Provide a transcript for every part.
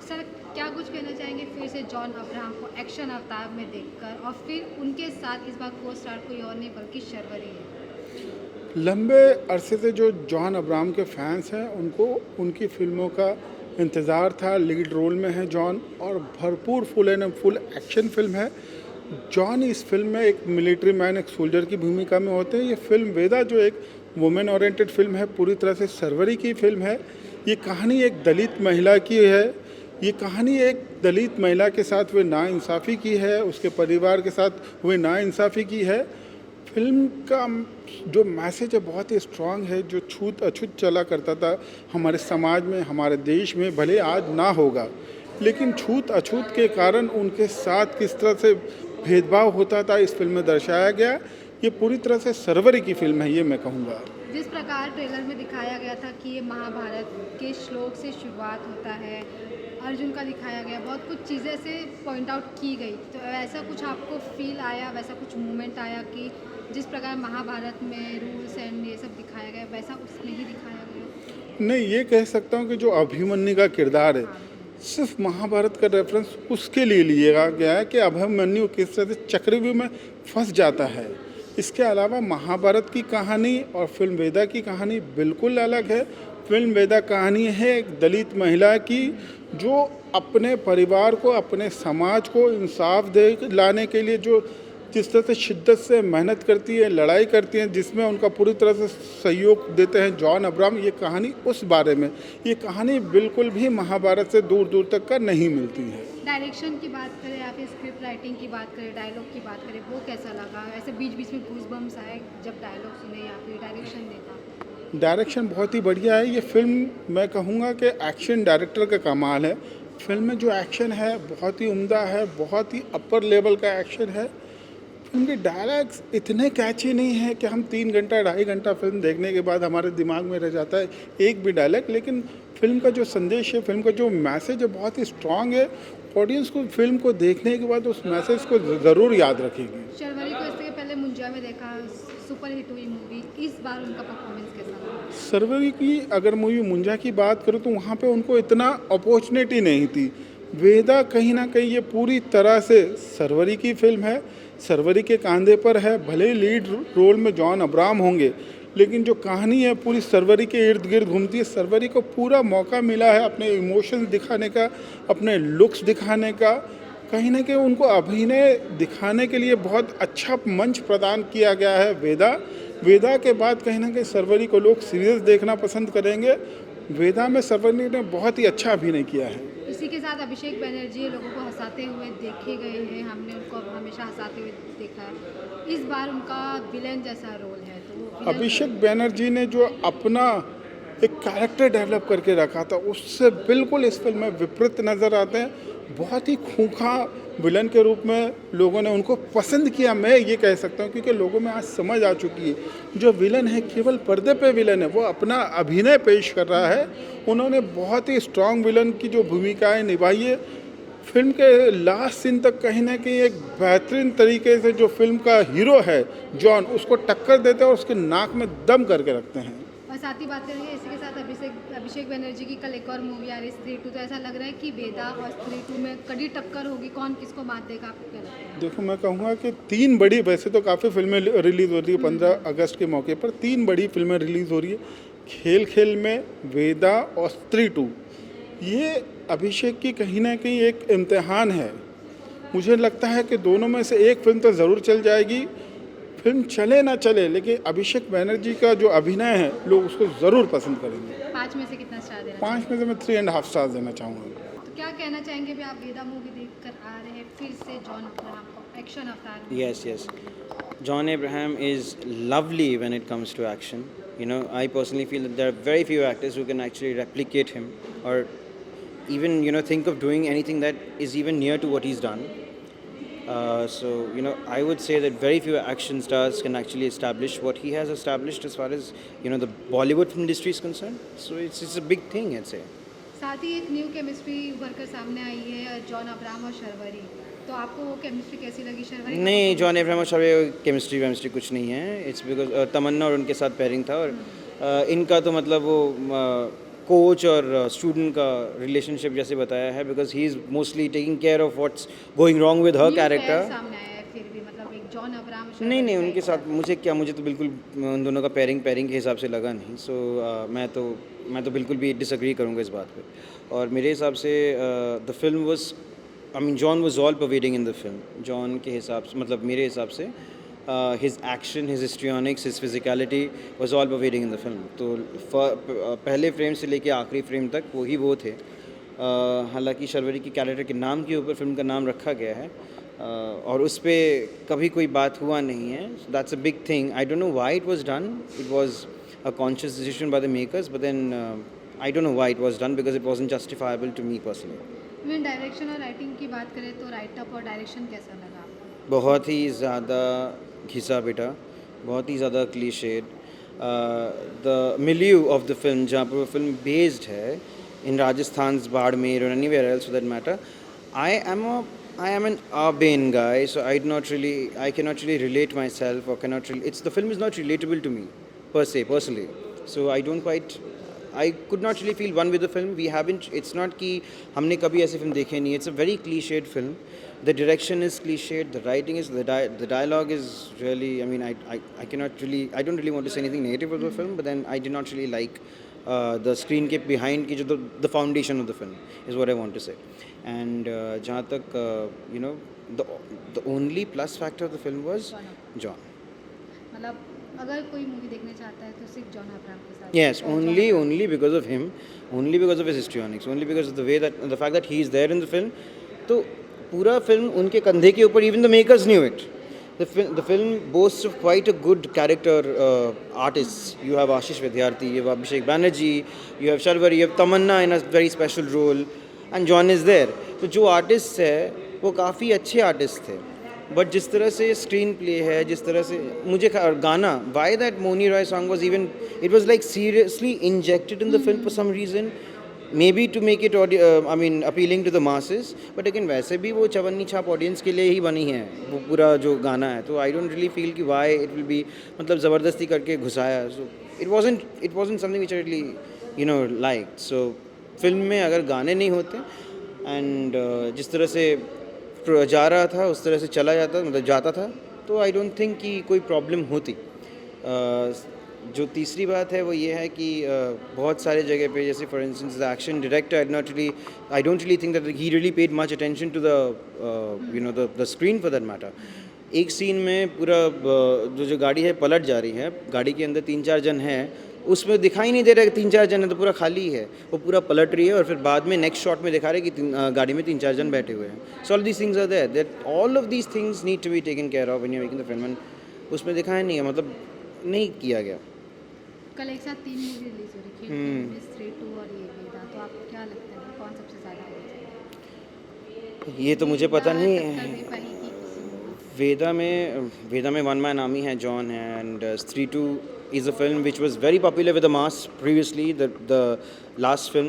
Sir, क्या कुछ कहना चाहेंगे फिर से जॉन अब्राहम को एक्शन अवतार में देखकर, और फिर उनके साथ इस बार को स्टार कोई और नहीं बल्कि शर्वरी है। लंबे अरसे से जो जॉन अब्राहम के फैंस हैं उनको उनकी फ़िल्मों का इंतज़ार था। लीड रोल में है जॉन और भरपूर full and full action film है। जॉन इस फ़िल्म में एक मिलिट्री मैन, एक सोल्जर की भूमिका में होते हैं। ये फ़िल्म वेदा जो एक वुमेन ओरिएंटेड फ़िल्म है, पूरी तरह से सर्वरी की फ़िल्म है। ये कहानी एक दलित महिला की है। ये कहानी एक दलित महिला के साथ हुए नाइंसाफ़ी की है, उसके परिवार के साथ हुए नाइंसाफ़ी की है। फ़िल्म का जो मैसेज है बहुत ही स्ट्रांग है, जो छूत अछूत चला करता था हमारे समाज में, हमारे देश में, भले आज ना होगा, लेकिन छूत अछूत के कारण उनके साथ किस तरह से भेदभाव होता था इस फ़िल्म में दर्शाया गया। ये पूरी तरह से सर्वरी की फ़िल्म है, ये मैं कहूँगा। जिस प्रकार ट्रेलर में दिखाया गया था कि ये महाभारत के श्लोक से शुरुआत होता है, अर्जुन का दिखाया गया, बहुत कुछ चीज़ें से पॉइंट आउट की गई, तो ऐसा कुछ आपको फील आया, वैसा कुछ मोमेंट आया कि जिस प्रकार महाभारत में रूल्स एंड ये सब दिखाया गया वैसा उसमें ही दिखाया गया? नहीं, ये कह सकता हूँ कि जो अभिमन्यु का किरदार है, हाँ। सिर्फ महाभारत का रेफरेंस उसके लिए लिया गया है कि अभिमन्यु किस तरह से चक्रव्यूह में फंस जाता है। इसके अलावा महाभारत की कहानी और फिल्म वेदा की कहानी बिल्कुल अलग है। फिल्म वेदा कहानी है एक दलित महिला की, जो अपने परिवार को, अपने समाज को इंसाफ दे लाने के लिए जो जिस तरह से शिद्दत से मेहनत करती है, लड़ाई करती हैं, जिसमें उनका पूरी तरह से सहयोग देते हैं जॉन अब्राहम। ये कहानी उस बारे में, ये कहानी बिल्कुल भी महाभारत से दूर दूर तक का नहीं मिलती है। डायरेक्शन की बात करें या फिर स्क्रिप्ट राइटिंग की बात करें, डायलॉग की बात करें, वो कैसा लगा? ऐसे बीच बीच में गूज़बम्स आए जब डायलॉग सुने या फिर डायरेक्शन देखा? डायरेक्शन बहुत ही बढ़िया है। ये फिल्म मैं कहूँगा कि एक्शन डायरेक्टर का कमाल है। फिल्म में जो एक्शन है बहुत ही उम्दा है, बहुत ही अपर लेवल का एक्शन है। फिल्म के डायलॉग्स इतने कैची नहीं है कि हम 3 घंटा 2.5 घंटा फिल्म देखने के बाद हमारे दिमाग में रह जाता है एक भी डायलॉग, लेकिन फिल्म का जो संदेश है, फिल्म का जो मैसेज है बहुत ही स्ट्रांग है। ऑडियंस को फिल्म को देखने के बाद उस मैसेज को ज़रूर याद रखेगी। शर्वरी को इससे पहले मुंजा में देखा, सुपर हिट हुई मूवी, इस बार उनका परफॉर्मेंस कैसा रहा? सर्वरी की अगर मूवी मुंजा की बात करूँ तो वहाँ पे उनको इतना अपॉर्चुनिटी नहीं थी। वेदा कहीं ना कहीं ये पूरी तरह से सर्वरी की फिल्म है, सर्वरी के कंधे पर है। भले ही लीड रोल में जॉन अब्राहम होंगे, लेकिन जो कहानी है पूरी सर्वरी के इर्द गिर्द घूमती है। सर्वरी को पूरा मौका मिला है अपने इमोशंस दिखाने का, अपने लुक्स दिखाने का। कहीं ना कहीं उनको अभिनय दिखाने के लिए बहुत अच्छा मंच प्रदान किया गया है वेदा। वेदा के बाद कहीं ना कहीं सर्वरी को लोग सीरियस देखना पसंद करेंगे। वेदा में सर्वरी ने बहुत ही अच्छा अभिनय किया है। इसी के साथ अभिषेक बनर्जी लोगों को हंसाते हुए देखे गए हैं, हमने उनको हमेशा हंसाते हुए देखा है। इस बार उनका विलेन जैसा रोल है, तो वो विलेन अभिषेक बनर्जी ने जो अपना एक कैरेक्टर डेवलप करके रखा था, उससे बिल्कुल इस फिल्म में विपरीत नज़र आते हैं। बहुत ही खूंखार विलन के रूप में लोगों ने उनको पसंद किया, मैं ये कह सकता हूँ, क्योंकि लोगों में आज समझ आ चुकी है जो विलन है केवल पर्दे पे विलन है, वो अपना अभिनय पेश कर रहा है। उन्होंने बहुत ही स्ट्रांग विलन की जो भूमिकाएं निभाई है, फिल्म के लास्ट सीन तक कहीं ना कहीं एक बेहतरीन तरीके से जो फिल्म का हीरो है जॉन, उसको टक्कर देते हैं और उसके नाक में दम करके रखते हैं। और साथ ही बात करेंगे इसी के साथ अभिषेक बनर्जी की कल एक और मूवी आ रही है स्त्री 2, तो ऐसा लग रहा है कि वेदा और स्त्री 2 में कड़ी टक्कर होगी, कौन किसको मात देगा, आपको क्या लगता है? देखो, मैं कहूँगा कि 3 बड़ी, वैसे तो काफ़ी फिल्में रिलीज़ हो रही है 15 अगस्त के मौके पर, 3 बड़ी फिल्में रिलीज़ हो रही है। खेल खेल में, वेदा और स्त्री 2। ये अभिषेक की कहीं ना कहीं एक इम्तिहान है। मुझे लगता है कि दोनों में से एक फिल्म तो ज़रूर चल जाएगी। फिल्म चले ना चले, लेकिन अभिषेक बनर्जी का जो अभिनय है लोग उसको ज़रूर पसंद करेंगे। 5 में से कितना स्टार देना 5 में से मैं 3.5 स्टार देना चाहूँगा। चाहेंगे? तो क्या कहना चाहेंगे भी, आप वेदा मूवी देख कर आ रहे हैं फिर से जॉन अब्राहम को एक्शन अवतार में? Yes, yes. John Abraham is lovely when it comes to action. You know, I personally feel that there are very few actors who can actually replicate him or even, you know, think of doing anything that is even near to what he's done. So, you know, I would say that very few action stars can actually establish what he has established as far as, you know, the Bollywood film industry is concerned. So it's a big thing, I'd say. साथ ही एक new chemistry उभर कर सामने आई है John Abraham और शर्वरी, तो आपको वो केमिस्ट्री कैसी लगी? शर्वरी नहीं, जॉन अब्राहम और शर्वरी केमिस्ट्री कुछ नहीं है. इट्स बिकॉज तमन्ना और उनके साथ पेयरिंग था और इनका तो मतलब वो कोच और स्टूडेंट का रिलेशनशिप जैसे बताया है, because he is mostly taking care of what's going wrong with her new pair character. सामने आया है फिर भी, मतलब एक जॉन अब्राहम नहीं नहीं, शर्वरी उनके का साथ मुझे क्या, मुझे तो बिल्कुल उन दोनों का पेयरिंग के हिसाब से लगा नहीं. सो मैं तो बिल्कुल भी डिसएग्री करूँगा इस बात पे. और मेरे हिसाब से the film was, I mean John was all pervading in the film. John के हिसाब से, मतलब मेरे हिसाब से his action, his histrionics, his physicality was all pervading in the film. तो पहले फ्रेम से लेके आखिरी फ्रेम तक वो थे. हालांकि शर्वरी की कैरेक्टर के नाम के ऊपर फिल्म का नाम रखा गया है, और उस पर कभी कोई बात हुआ नहीं है. That's a big thing. I don't know why it was done. It was a conscious decision by the makers, but then I don't know why it was done, because it wasn't justifiable to me personally. मैं direction और writing की बात करें तो write up और direction कैसा लगा आपको? बहुत ही ज़्यादा घिसा पिटा, बहुत ही ज़्यादा clichéd. The milieu of the film, जहाँ पर फिल्म बेस्ड है इन राजस्थान, बाड़मेर और anywhere else for that matter, I am an urbane guy, so I cannot really relate myself, or cannot really, the film is not relatable to me personally. So I could not really feel one with the film. It's not कि हमने कभी ऐसी film देखे नहीं. It's a very cliched film. The direction is cliched, the writing is, the dialogue is really, I mean, I don't really want to say anything negative about the film, but then I did not really like the screen के behind की जो the foundation of the film is what I want to say. And जहाँ तक the only plus factor of the film was John. मतलब अगर कोई movie देखने चाहता है तो सिर्फ जॉन अब्राहम के साथ? Yes, only because of him, only because of his histrionics, only because of the fact that he is there in the film. तो पूरा फिल्म उनके कंधे के ऊपर, even the makers knew it. The film boasts of quite a good character artists. You have Ashish Vidyarthi, you have Abhishek Banerjee, you have Sharwari, you have Tamanna in a very special role, and John is there. तो जो artist है वो काफ़ी अच्छे artist थे, but जिस तरह से स्क्रीन प्ले है, जिस तरह से मुझे गाना, why that Mouni Roy song was even, it was like seriously injected in the film for some reason, maybe to make it I mean appealing to the masses, but लेकिन वैसे भी वो चवन्नी छाप ऑडियंस के लिए ही बनी है वो पूरा जो गाना है. तो आई डोंट रियली फील कि वाई इट विल बी, मतलब ज़बरदस्ती करके घुसाया. So it wasn't something which I really like. So film में अगर गाने नहीं होते एंड जिस तरह से जा रहा था उस तरह से चला जाता था, तो आई डोंट थिंक कि कोई प्रॉब्लम होती. जो तीसरी बात है वो ये है कि बहुत सारे जगह पे, जैसे for instance the action director, I don't really think that he really paid much attention to the screen for that matter. एक सीन में पूरा जो गाड़ी है पलट जा रही है, गाड़ी के अंदर 3-4 जन हैं, उसमें दिखाई नहीं दे रहा है कि 3-4 जन है, तो पूरा खाली है, वो पूरा पलट रही है, और फिर बाद में नेक्स्ट शॉट में दिखा रहे हैं कि गाड़ी में 3-4 जन बैठे हुए हैं. So all these things are there, that all of these things need to be taken care of when you are making the film, and उसमें दिखाया नहीं है, मतलब नहीं किया गया. कल एक साथ 3 मूवी रिलीज हो रही है, 3, 2 और ये वेदा, तो आप क्या लगता है कौन सबसे ज़्यादा ये तो मुझे पता नहीं है. टक्कर दे पाएगी किसी मूवी? वेदा में वन मैन आर्मी है, जॉन है, and 3-2 is a film which was very popular with the mass previously, the last film,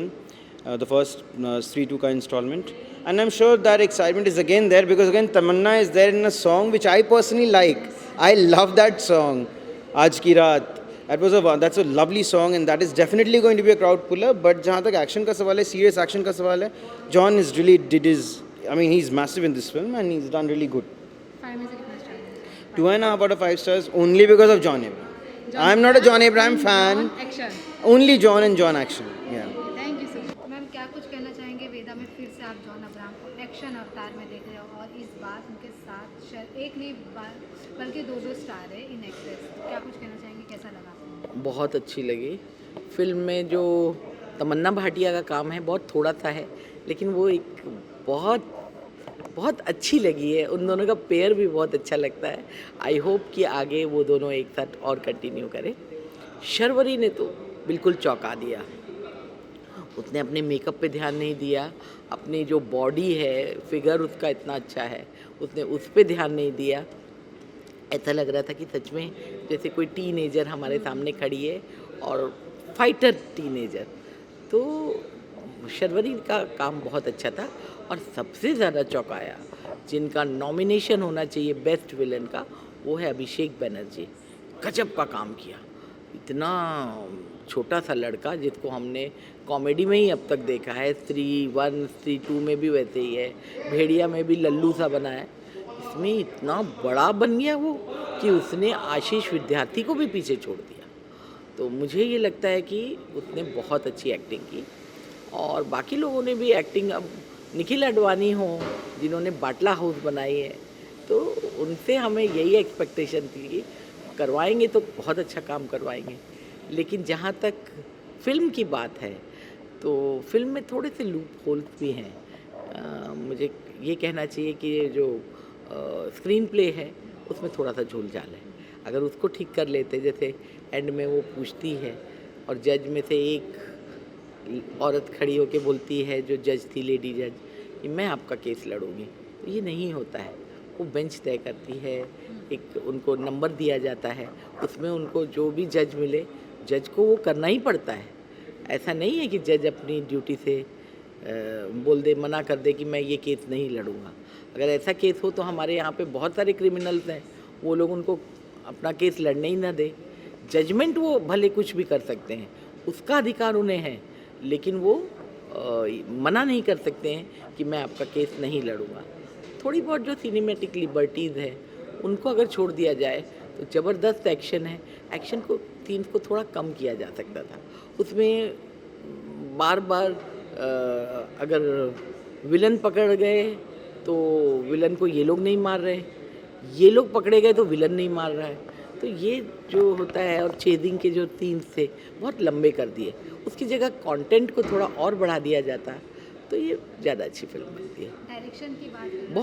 the first 3-2 ka installment, and I'm sure that excitement is again there, because again Tamanna is there in a song which I personally like. I love that song, Aaj Ki Raat. That's a lovely song, and that is definitely going to be a crowd puller. But जहाँ तक action का सवाल है, serious action का सवाल है, John is really he's massive in this film, and he's done really good. 5 में से कितना स्टार है? 2.5 out of 5 stars, only because of John Abraham. I'm not a John Abraham fan. Action. Only John and John action. Yeah. Thank you so much. Ma'am क्या कुछ कहना चाहेंगे वेदा में फिर से आप जॉन अब्राहम को एक्शन अवतार में देख रहे हो, और इस बार उनके साथ एक नहीं बल्कि 2 स्टार है इन एक्ट्रेस, क्या कुछ कहना चाहेंगे, कैसा लगा आपको? बहुत अच्छी लगी. फिल्म में जो तमन्ना भाटिया का काम है बहुत थोड़ा सा है, लेकिन वो एक बहुत अच्छी लगी है. उन दोनों का पेयर भी बहुत अच्छा लगता है. आई होप कि आगे वो दोनों एक साथ और कंटिन्यू करें. शर्वरी ने तो बिल्कुल चौंका दिया. उसने अपने मेकअप पे ध्यान नहीं दिया, अपनी जो बॉडी है, फिगर उसका इतना अच्छा है, उसने उस पे ध्यान नहीं दिया. ऐसा लग रहा था कि सच में जैसे कोई टीनेजर हमारे सामने खड़ी है, और फाइटर टीनेजर. तो शर्वरी का काम बहुत अच्छा था. और सबसे ज़्यादा चौंकाया, जिनका नॉमिनेशन होना चाहिए बेस्ट विलन का, वो है अभिषेक बनर्जी. गजब का काम किया, इतना छोटा सा लड़का जिसको हमने कॉमेडी में ही अब तक देखा है, स्त्री 1 स्त्री 2 में भी वैसे ही है, भेड़िया में भी लल्लू सा बना है, इसमें इतना बड़ा बन गया वो कि उसने आशीष विद्यार्थी को भी पीछे छोड़ दिया। तो मुझे ये लगता है कि उसने बहुत अच्छी एक्टिंग की और बाकी लोगों ने भी एक्टिंग, अब निखिल अडवाणी हो जिन्होंने बाटला हाउस बनाई है, तो उनसे हमें यही एक्सपेक्टेशन थी कि करवाएंगे तो बहुत अच्छा काम करवाएंगे। लेकिन जहाँ तक फिल्म की बात है तो फिल्म में थोड़े से लूप होल्स भी हैं। मुझे ये कहना चाहिए कि ये जो स्क्रीन प्ले है उसमें थोड़ा सा झूल झाल है। अगर उसको ठीक कर लेते, जैसे एंड में वो पूछती है और जज में से एक औरत खड़ी होकर बोलती है, जो जज थी लेडी जज, कि मैं आपका केस लड़ूंगी, तो ये नहीं होता है। वो बेंच तय करती है, एक उनको नंबर दिया जाता है, उसमें उनको जो भी जज मिले जज को वो करना ही पड़ता है। ऐसा नहीं है कि जज अपनी ड्यूटी से बोल दे, मना कर दे कि मैं ये केस नहीं लड़ूंगा। अगर ऐसा केस हो तो हमारे यहाँ पे बहुत सारे क्रिमिनल्स हैं, वो लोग उनको अपना केस लड़ने ही ना दे। जजमेंट वो भले कुछ भी कर सकते हैं, उसका अधिकार उन्हें है, लेकिन वो मना नहीं कर सकते हैं कि मैं आपका केस नहीं लड़ूंगा। थोड़ी बहुत जो सिनेमैटिक लिबर्टीज़ है उनको अगर छोड़ दिया जाए तो ज़बरदस्त एक्शन है। एक्शन को सीन्स को थोड़ा कम किया जा सकता था। उसमें बार बार अगर विलन पकड़ गए तो विलन को ये लोग नहीं मार रहे, ये लोग पकड़े गए तो विलन नहीं मार रहा है, तो ये जो होता है। और चेजिंग के जो सीन्स थे बहुत लंबे कर दिए, उसकी जगह कंटेंट को थोड़ा और बढ़ा दिया जाता तो ये ज़्यादा अच्छी फिल्म बनती है। डायरेक्शन की बात करें,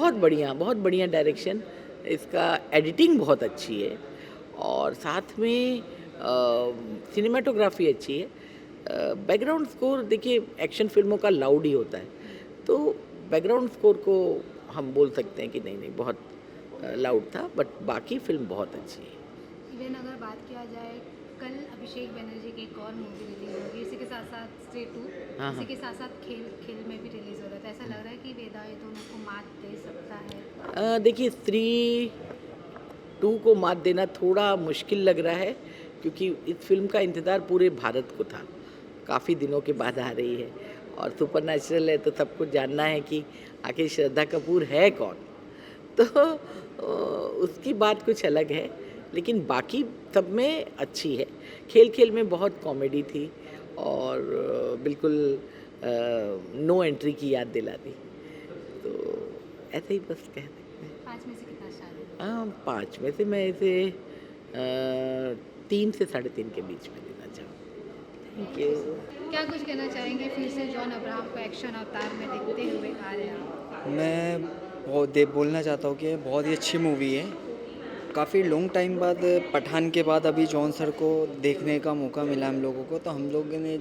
बहुत बढ़िया डायरेक्शन, इसका एडिटिंग बहुत अच्छी है और साथ में सिनेमाटोग्राफी अच्छी है। बैकग्राउंड स्कोर देखिए, एक्शन फिल्मों का लाउड ही होता है, तो बैकग्राउंड स्कोर को हम बोल सकते हैं कि नहीं बहुत लाउड था, बट बाकी फिल्म बहुत अच्छी है। इवन अगर बात किया जाए, कल अभिषेक बनर्जी की एक और मूवी रिलीज होगी, इसी के साथ साथ स्त्री 2, इसी के साथ साथ खेल में भी रिलीज हो रहा था। ऐसा लग रहा है कि वेदा ये दोनों को मात दे सकता है। देखिए, स्त्री 2 को मात देना थोड़ा मुश्किल लग रहा है, क्योंकि इस फिल्म का इंतज़ार पूरे भारत को था, काफ़ी दिनों के बाद आ रही है और सुपरनैचुरल है, तो सबको जानना है कि आखिर श्रद्धा कपूर है कौन, तो उसकी बात कुछ अलग है। लेकिन बाकी सब में अच्छी है। खेल में बहुत कॉमेडी थी और बिल्कुल नो एंट्री की याद दिला दी, तो ऐसे ही बस कह सकते हैं। 5 में से कितना स्टार? हाँ, 5 में से मैं इसे 3 से 3.5 के बीच में देना चाहूँ। Thank you. क्या कुछ कहना चाहेंगे फिर से जॉन अब्राहम को एक्शन अवतार में देखते हुए आ रहे हैं? मैं बोलना चाहता हूँ कि बहुत ही अच्छी मूवी है। काफ़ी लॉन्ग टाइम बाद, पठान के बाद अभी जॉन सर को देखने का मौका मिला हम लोगों को, तो हम लोगों ने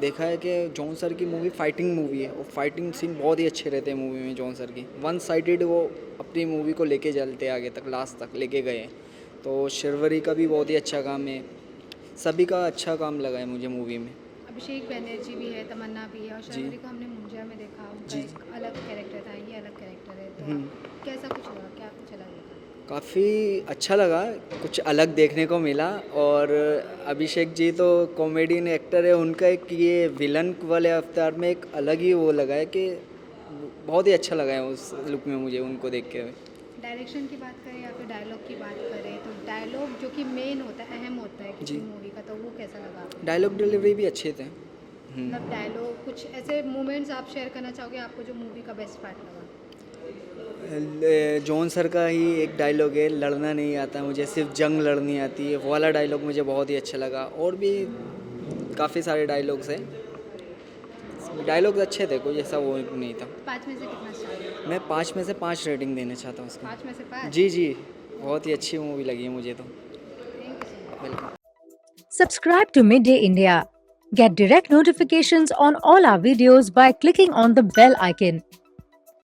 देखा है कि जॉन सर की मूवी फाइटिंग मूवी है और फाइटिंग सीन बहुत ही अच्छे रहते हैं मूवी में। जॉन सर की वन साइडेड वो अपनी मूवी को लेके चलते आगे तक, लास्ट तक लेके गए। तो शिरवरी का भी बहुत ही अच्छा काम है, सभी का अच्छा काम लगा है मुझे मूवी में। अभिषेक बनर्जी भी है, तमन्ना भी है और शिरवरी को हमने मुंजा में देखा, उनका एक अलग कैरेक्टर था, ये अलग कैरेक्टर है, तो कैसा कुछ लगा? क्या कुछ अलग लगा? काफ़ी अच्छा लगा, कुछ अलग देखने को मिला। और अभिषेक जी तो कॉमेडियन एक्टर है, उनका एक ये विलन वाले अवतार में एक अलग ही वो लगा है कि बहुत ही अच्छा लगा है उस लुक में मुझे उनको देख के। डायरेक्शन की बात करें या फिर डायलॉग की बात करें, तो डायलॉग जो कि मेन होता है, अहम होता है किसी मूवी का, तो वो कैसा लगा? डायलॉग डिलीवरी भी अच्छे थे। मतलब डायलॉग, कुछ ऐसे मोमेंट्स आप शेयर करना चाहोगे आपको जो मूवी का बेस्ट पार्ट लगा? जॉन सर का ही एक डायलॉग है, लड़ना नहीं आता मुझे, सिर्फ जंग लड़नी आती है, वो वाला डायलॉग मुझे बहुत ही अच्छा लगा। और भी काफ़ी सारे डायलॉग्स हैं, डायलॉग्स अच्छे थे, कोई ऐसा वो नहीं था। 5 में से कितना स्टार? मैं 5 में से 5 रेटिंग देना चाहता हूँ उसको। 5 में से 5? जी, बहुत ही अच्छी मूवी लगी है मुझे तो। Thank you so much. Welcome. Subscribe to Midday India. Get direct notifications on all our videos by clicking on the bell icon.